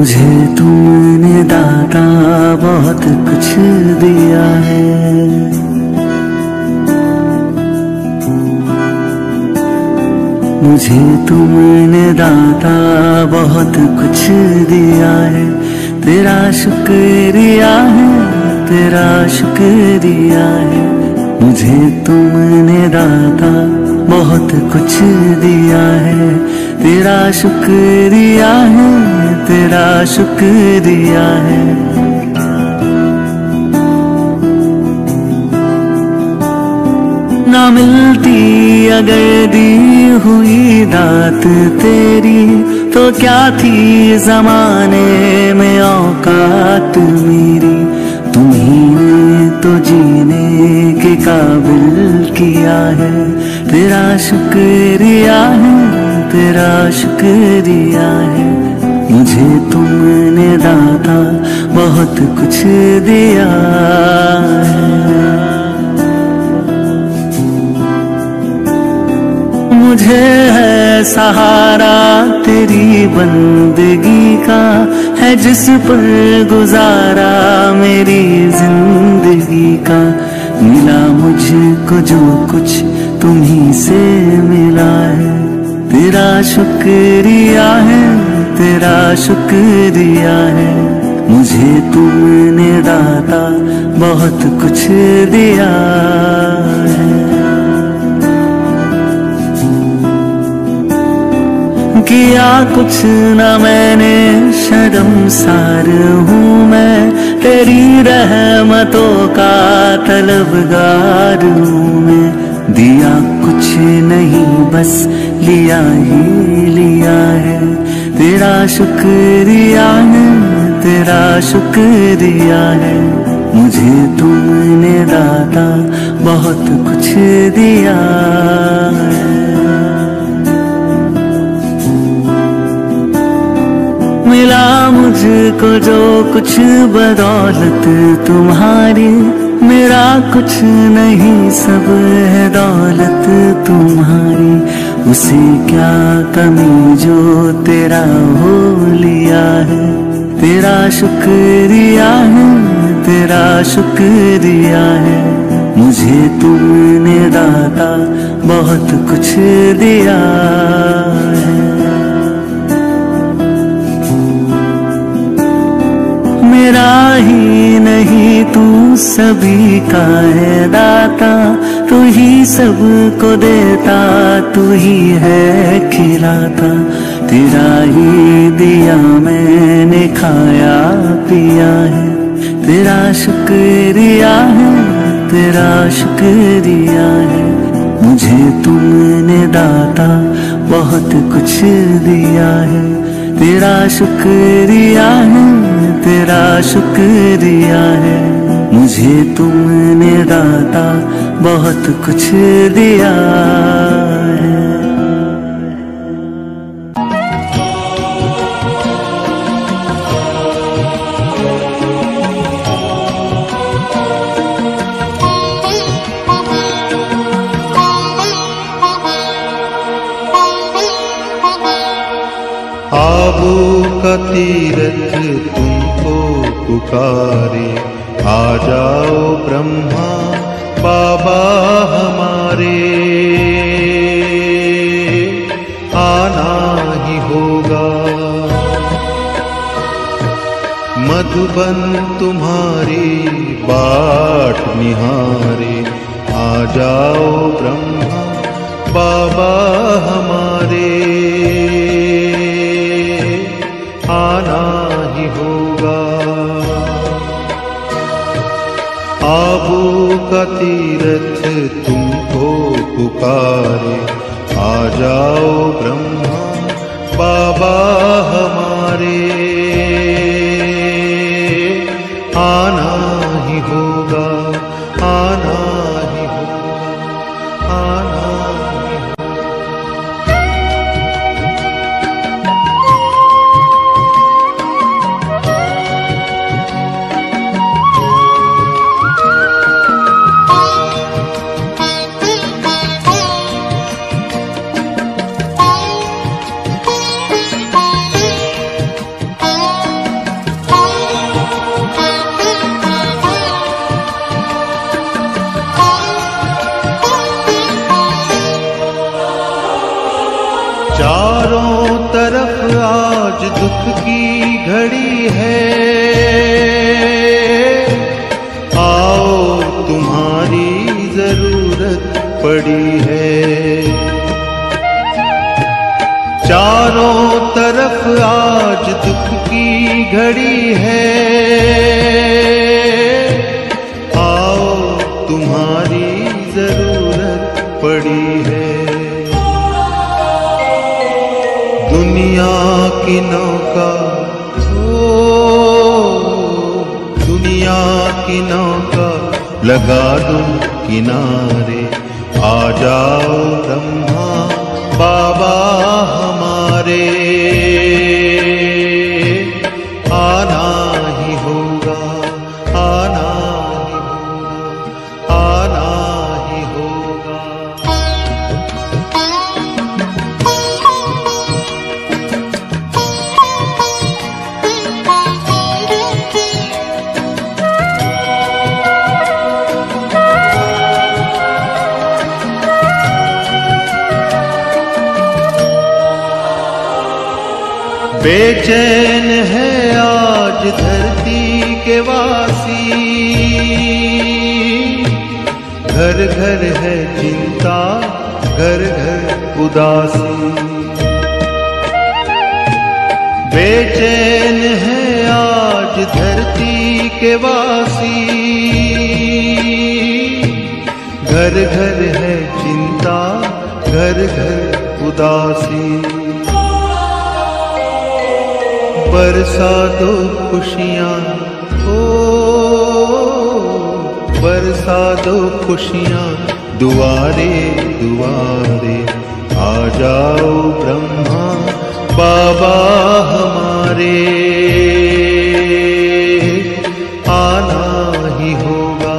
मुझे तुमने दाता बहुत कुछ दिया है। मुझे तुमने दाता बहुत कुछ दिया है। तेरा शुक्रिया है, तेरा शुक्रिया है। मुझे तुमने दाता बहुत कुछ दिया है। तेरा शुक्रिया है, तेरा शुक्रिया है। ना मिलती अगर दी हुई दात तेरी, तो क्या थी जमाने में औकात मेरी। तुम्ही ने तो जीने के काबिल किया है। तेरा शुक्रिया है, तेरा शुक्रिया है। मुझे तुमने दाता बहुत कुछ दिया है। मुझे है सहारा तेरी बंदगी का, है जिस पर गुजारा मेरी जिंदगी का। मिला मुझको जो कुछ तुम्ही से मिला है। तेरा शुक्रिया है, तेरा शुक्रिया है। मुझे तुमने दाता बहुत कुछ दिया है। किया कुछ न मैंने, शर्मसार हूँ मैं। तेरी रहमतों का तलबगार हूँ मैं। दिया कुछ नहीं बस लिया ही लिया है। तेरा शुक्रिया है, तेरा शुक्रिया है। मुझे तुमने दाता बहुत कुछ दिया है। मिला मुझको जो कुछ बदौलत तुम्हारी, मेरा कुछ नहीं सब है दौलत तुम्हारी। उसे क्या कमी जो तेरा हो लिया है। तेरा शुक्रिया है, तेरा शुक्रिया है। मुझे तुमने दाता बहुत कुछ दिया है। मेरा ही नहीं तू सभी का है दाता। तू ही सबको देता, तू ही है खिलाता। तेरा ही दिया मैंने खाया पिया है। तेरा शुक्रिया है, तेरा शुक्रिया है। मुझे तुमने दाता बहुत कुछ दिया है। तेरा शुक्रिया है, तेरा शुक्रिया है। मुझे तुमने दाता बहुत कुछ दिया है। आबू का तीरथ तुमको पुकारे। आ जाओ ब्रह्मा बाबा हमारे। आना ही होगा मधुबन तुम्हारी बाट निहारे। आ जाओ ब्रह्मा बाबा हमारे। आना ही होगा। आबू का तीरथ तुमको पुकारे। आ जाओ ब्रह्मा बाबा हमारे। आना ही होगा, आना ही होगा, आना ही होगा। दुख की घड़ी है, आओ तुम्हारी जरूरत पड़ी है। चारों तरफ आज दुख की घड़ी है, आओ तुम्हारी जरूरत पड़ी है। दुनिया की नौका, दुनिया की नौका लगा दूं किनारे, आ जाओ ब्रह्मा बाबा हमारे। आना ही होगा, आना ही होगा, आना ही होगा। बेचैन है आज धरती के वासी, घर घर है चिंता, घर घर उदासी। बेचैन है आज धरती के वासी, घर घर है चिंता, घर घर उदासी। बरसा दो खुशियाँ, बरसा दो खुशियाँ दुआरे दुआरे, आ जाओ ब्रह्मा बाबा हमारे। आना ही होगा,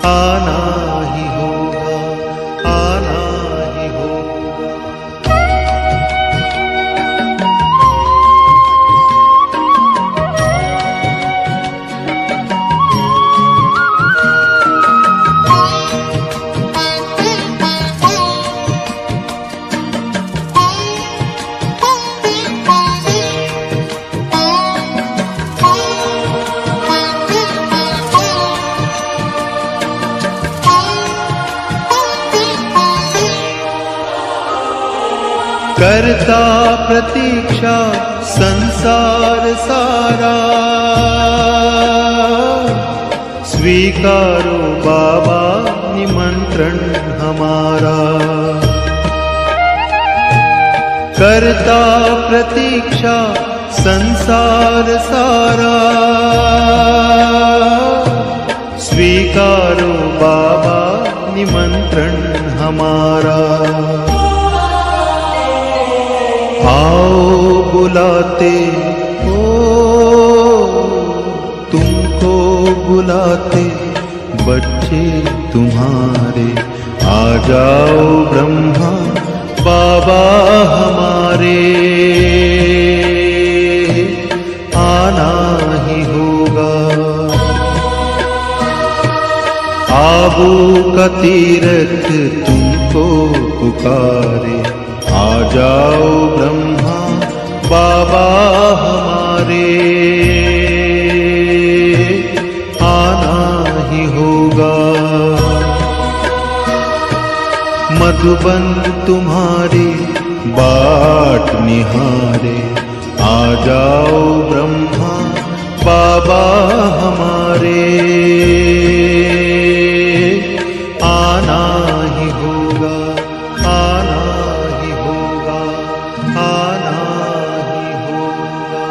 आना ही होगा, आना ही होगा। करता प्रतीक्षा संसार सारा, स्वीकारो बाबा निमंत्रण हमारा। करता प्रतीक्षा संसार सारा, स्वीकारो बाबा निमंत्रण हमारा। आओ बुलाते हो, तुमको बुलाते बच्चे तुम्हारे, आ जाओ ब्रह्मा बाबा हमारे। आना ही होगा, आबू का तीरथ तुमको पुकारे, आ जाओ ब्रह्मा बाबा हमारे। आना ही होगा, मधुबन तुम्हारी बाट निहारे, आ जाओ ब्रह्मा बाबा हमारे। आना ही होगा, आना ही होगा, आना ही होगा।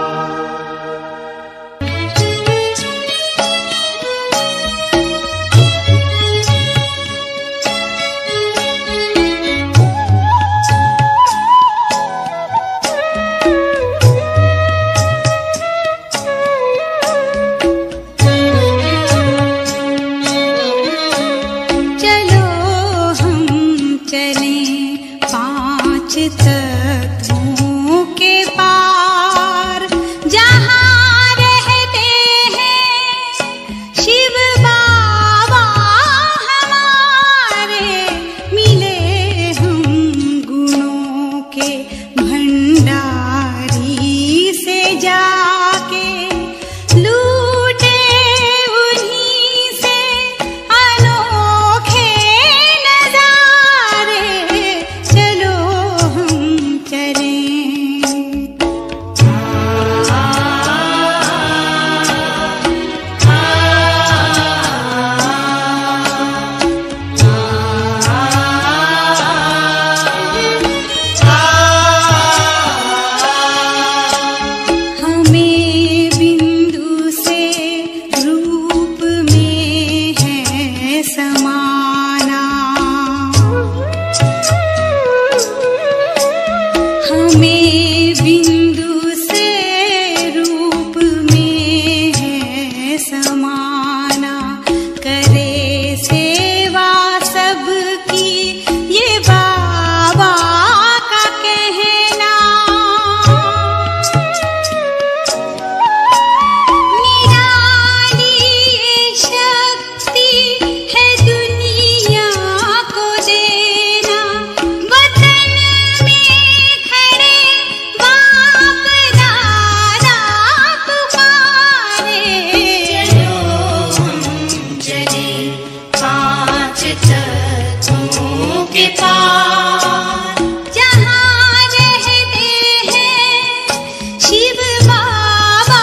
तत्वों के पार जहाँ रहते हैं शिव बाबा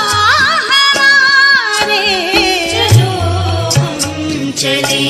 हमारे, चलो हम चले।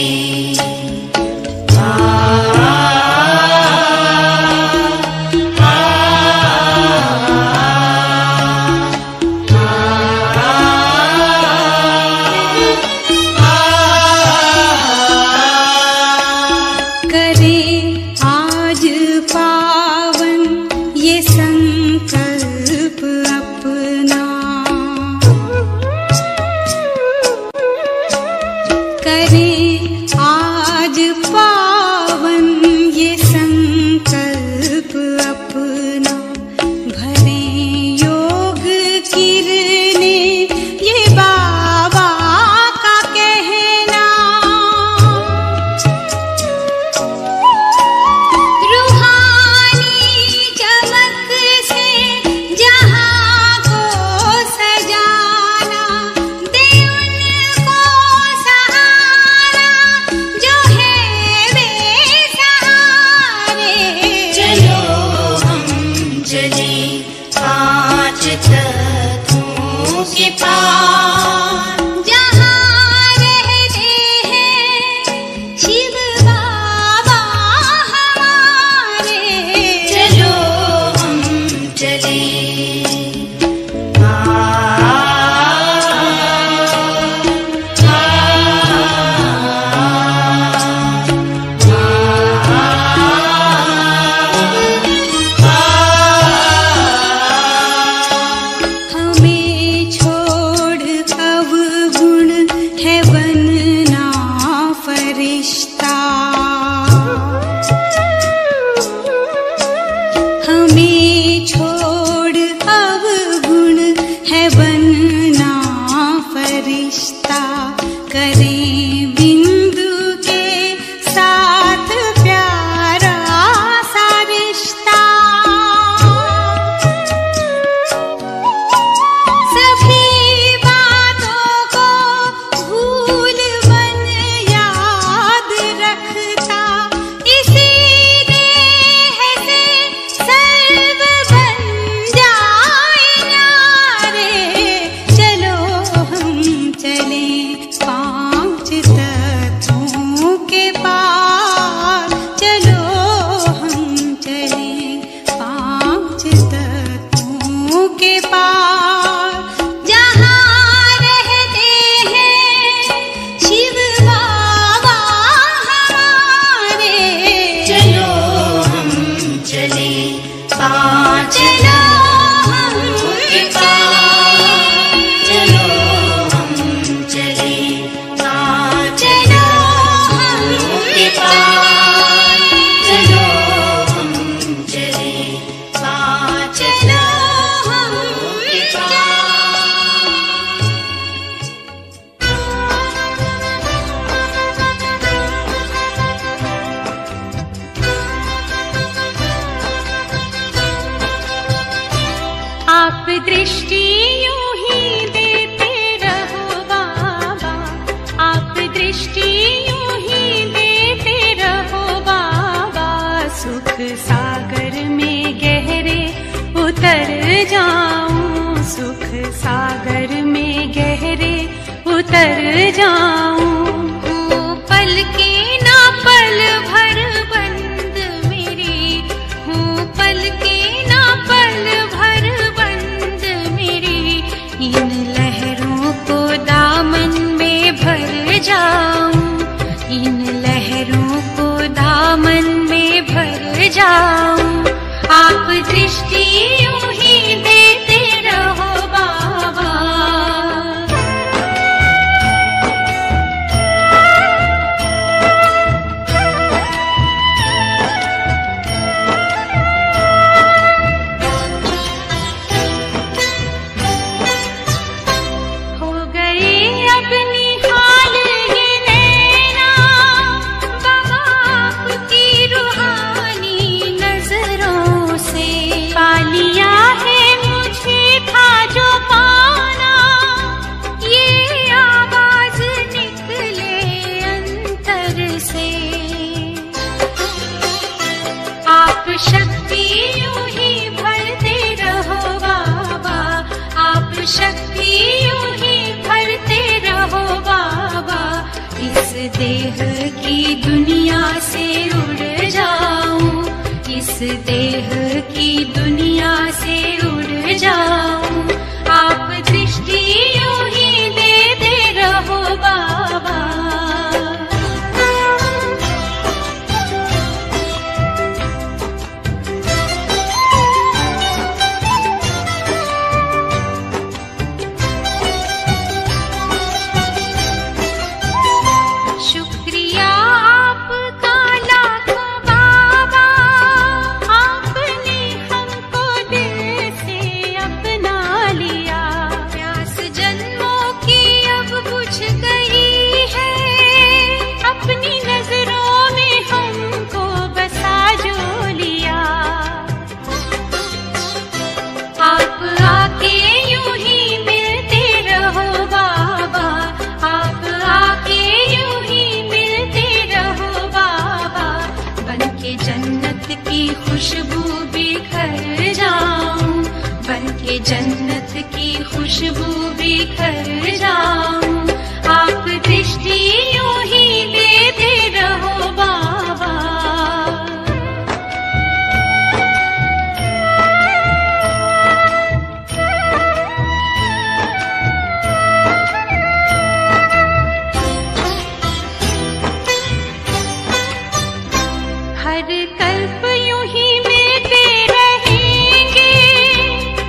दृष्टि यूं ही देते रहो बाबा, आप दृष्टि यूं ही देते रहो बाबा। सुख सागर में गहरे उतर जाऊं, सुख सागर में गहरे उतर जाऊं। पल के ना पल भर बंद मेरी हूँ, पल के ना पल भर बंद मेरी। इन लहरों को दामन में भर जाऊं, इन लहरों को दामन में भर जाऊं। आप दृष्टि यूं ही देते रहो बाबा। से शक्ति यूं ही भरते रहो बाबा, आप शक्ति यूं ही भरते रहो बाबा। इस देह की दुनिया से उड़ जाऊं, इस देह की दुनिया से उड़ जाऊं, आप दृष्टि यूं ही देते रहो बाबा। शुक्रिया आपका लाखों बाबा, आपने हमको दिल से अपना लिया। प्यास जन्मों की अब बुझ गई है, अपनी नजरों में हमको बसा जो लिया। आप आके यूं ही मिलते रहो बाबा, आप आके यूं ही मिलते रहो बाबा। बनके जन्नत की खुशबू बिखर जाऊं, बनके जन्नत की खुशबू बिखर जाऊं, आप दृष्टि यूं ही देते रहो बाबा। हर कल्प यूं ही मिलते रहेंगे,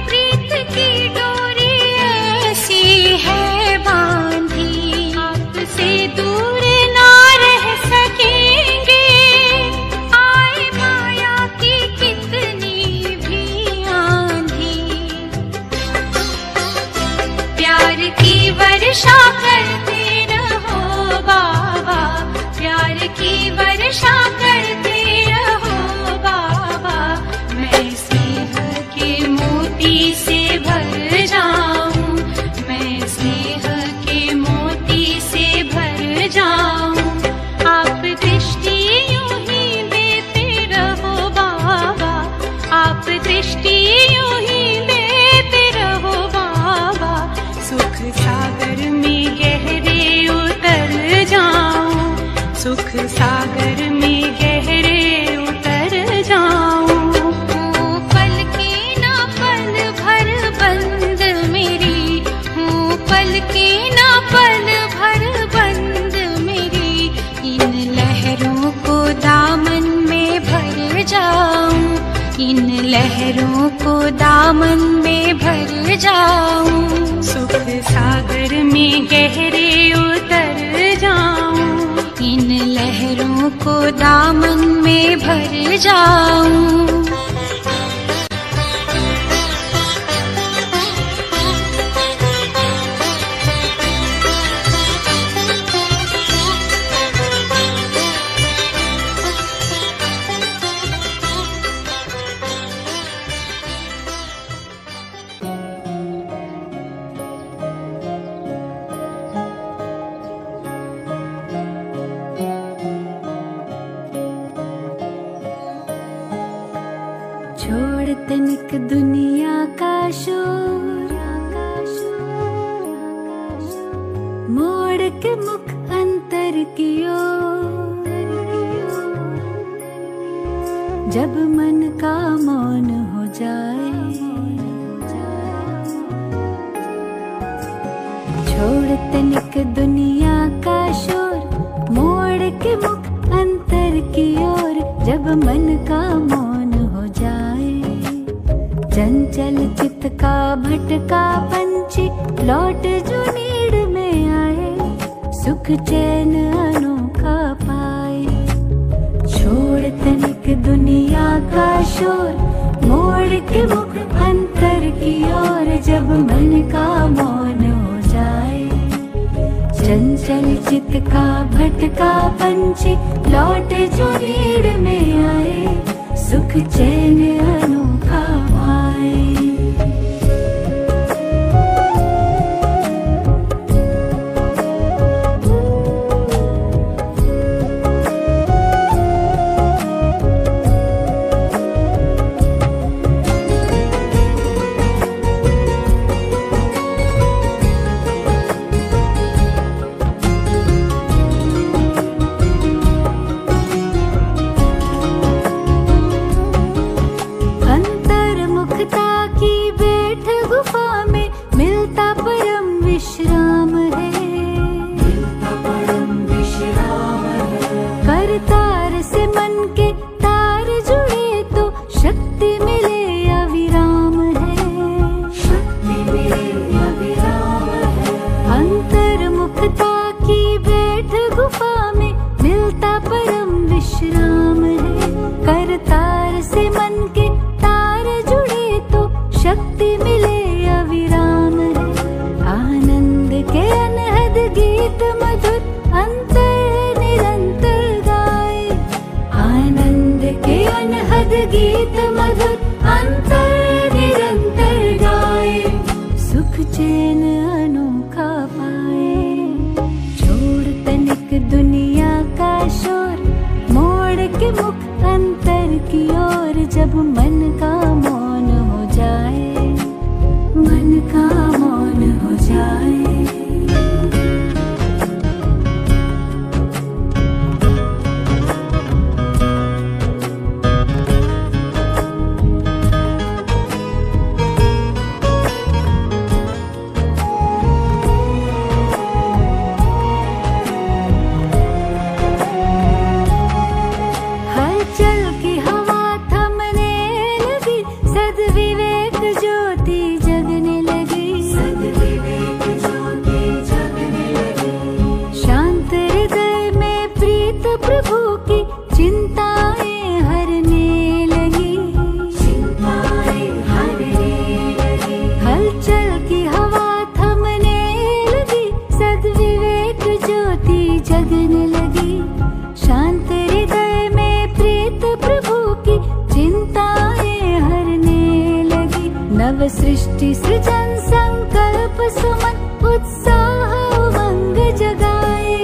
प्रीत की डोरी ऐसी है बांधी, आपसे दूर ना रह सकेंगे। आए माया की कितनी भी आंधी, प्यार की वर्षा करते रहो बाबा, प्यार की वर्षा करते रहो बाबा। मैं स्नेह के मोती से भर जाऊं, मैं स्नेह के मोती से भर जाऊं, आप दृष्टि यूं ही देते रहो बाबा, आप दृष्टि यूं ही देते रहो बाबा। सुख सागर में गहरे उतर जाऊं, सुख सागर में गहरे उतर जाऊं। हूँ पल की ना पल भर बंद मेरी, हूँ पल की ना पल भर बंद मेरी। इन लहरों को दामन में भर जाऊं, इन लहरों को दामन में भर जाऊं। सुख सागर में गहरे उतर जाऊं, इन लहरों को दामन में भर जाऊं। छोड़ तनिक दुनिया का शोर, मोड़ के मुख अंतर की ओर। जब मन का मौन हो जाए, छोड़ तनिक दुनिया का शोर, मोड़ के मुख अंतर की ओर। जब मन का मौन हो जाए, चंचल चित का भटका पंछी लौट जो नीड़ में आए, सुख चैन अनोखा पाए। छोड़ तनिक दुनिया का शोर, मोड़ के मुख अंतर की ओर। जब मन का मौन हो जाए, चंचल चित का भटका पंछी लौट जो नीड़ में आए, सुख चैन अनोखा पाए। प्रभु की चिंताएं हरने लगी, चिंताएं हरने लगी। हलचल की हवा थमने लगी, सद्विवेक ज्योति जगने लगी। शांत हृदय में प्रीत प्रभु की चिंताएं हरने लगी। नव सृष्टि सृजन संकल्प सुमन उत्साह उमंग जगाए।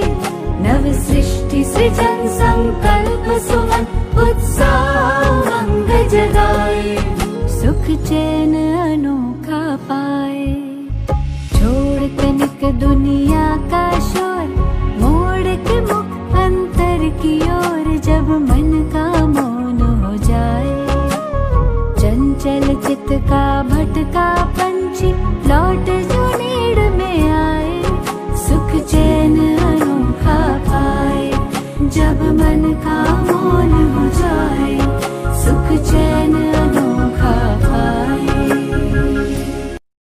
नव सृष्टि सृजन संकल्प सुमन उत्साह उमंग जगाए। सुख चैन अनोखा पाए, छोड़ तनिक दुनिया